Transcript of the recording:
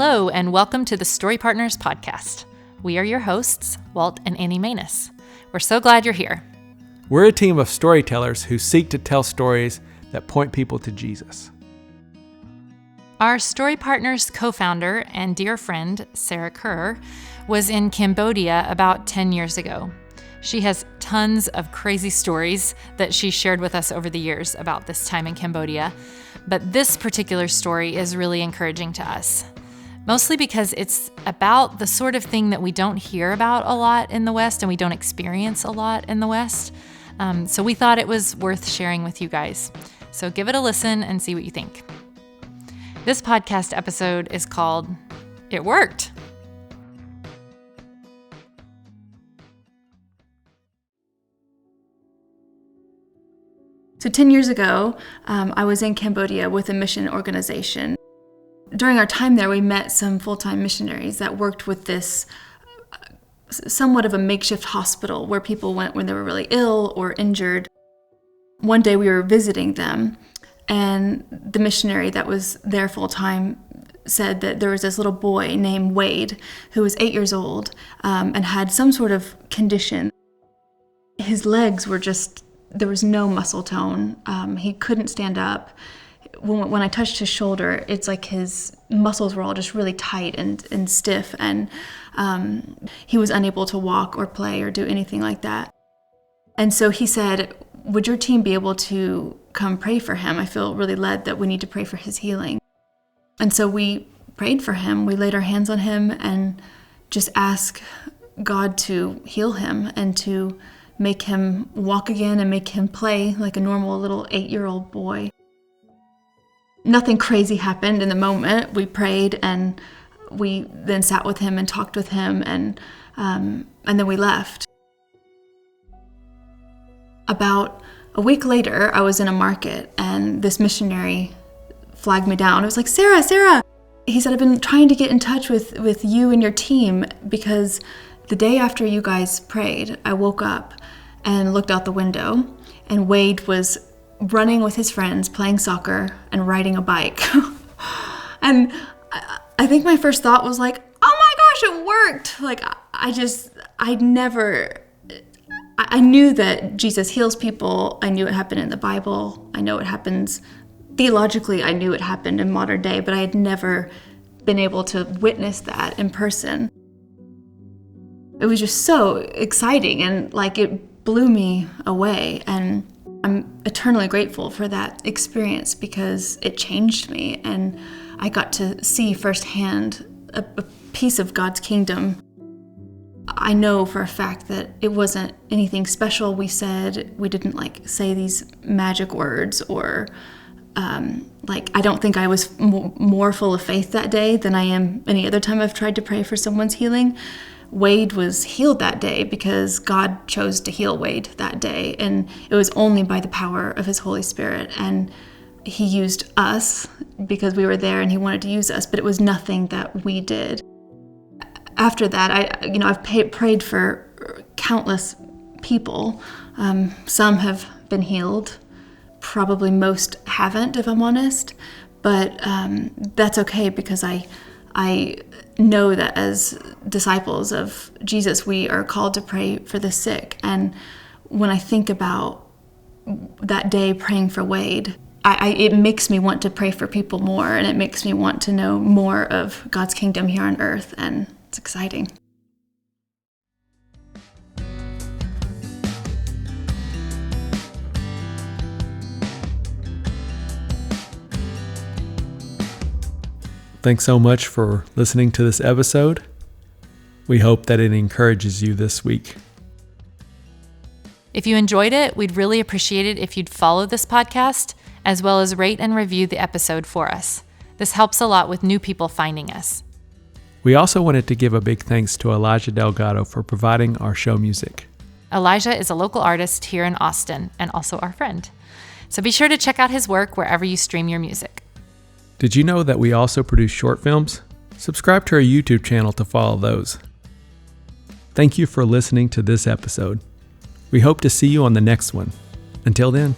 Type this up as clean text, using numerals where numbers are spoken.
Hello, and welcome to the Story Partners podcast. We are your hosts, Walt and Annie Manus. We're so glad you're here. We're a team of storytellers who seek to tell stories that point people to Jesus. Our Story Partners co-founder and dear friend, Sarah Currer, was in Cambodia about 10 years ago. She has tons of crazy stories that she shared with us over the years about this time in Cambodia, but this particular story is really encouraging to us. Mostly because it's about the sort of thing that we don't hear about a lot in the West and we don't experience a lot in the West. So we thought it was worth sharing with you guys. So give it a listen and see what you think. This podcast episode is called It Worked. So 10 years ago, I was in Cambodia with a mission organization. During our time there, we met some full-time missionaries that worked with this somewhat of a makeshift hospital where people went when they were really ill or injured. One day we were visiting them, and the missionary that was there full-time said that there was this little boy named Wade who was 8 years old and had some sort of condition. His legs were just, there was no muscle tone. He couldn't stand up. When I touched his shoulder, it's like his muscles were all just really tight and stiff, and he was unable to walk or play or do anything like that. And so he said, would your team be able to come pray for him? I feel really led that we need to pray for his healing. And so we prayed for him. We laid our hands on him and just asked God to heal him and to make him walk again and make him play like a normal little 8-year-old boy. Nothing crazy happened in the moment. We prayed and we then sat with him and talked with him and then we left. About a week later, I was in a market and this missionary flagged me down. It was like, Sarah. He said, I've been trying to get in touch with you and your team because the day after you guys prayed, I woke up and looked out the window and Wade was running with his friends, playing soccer and riding a bike. And I think my first thought was like, oh my gosh, it worked. Like I knew that Jesus heals people. I knew it happened in the Bible. I know it happens theologically. I knew it happened in modern day, but I had never been able to witness that in person. It was just so exciting and like it blew me away. And I'm eternally grateful for that experience because it changed me and I got to see firsthand a piece of God's kingdom. I know for a fact that it wasn't anything special we said. We didn't say these magic words or I don't think I was more full of faith that day than I am any other time I've tried to pray for someone's healing. Wade was healed that day because God chose to heal Wade that day, and it was only by the power of his Holy Spirit, and he used us because we were there and he wanted to use us, but it was nothing that we did. After that, I've prayed for countless people. Some have been healed, probably most haven't, if I'm honest, but that's okay because I know that as disciples of Jesus, we are called to pray for the sick. And when I think about that day praying for Wade, it makes me want to pray for people more, and it makes me want to know more of God's kingdom here on earth, and it's exciting. Thanks so much for listening to this episode. We hope that it encourages you this week. If you enjoyed it, we'd really appreciate it if you'd follow this podcast, as well as rate and review the episode for us. This helps a lot with new people finding us. We also wanted to give a big thanks to Elijah Delgado for providing our show music. Elijah is a local artist here in Austin and also our friend. So be sure to check out his work wherever you stream your music. Did you know that we also produce short films? Subscribe to our YouTube channel to follow those. Thank you for listening to this episode. We hope to see you on the next one. Until then.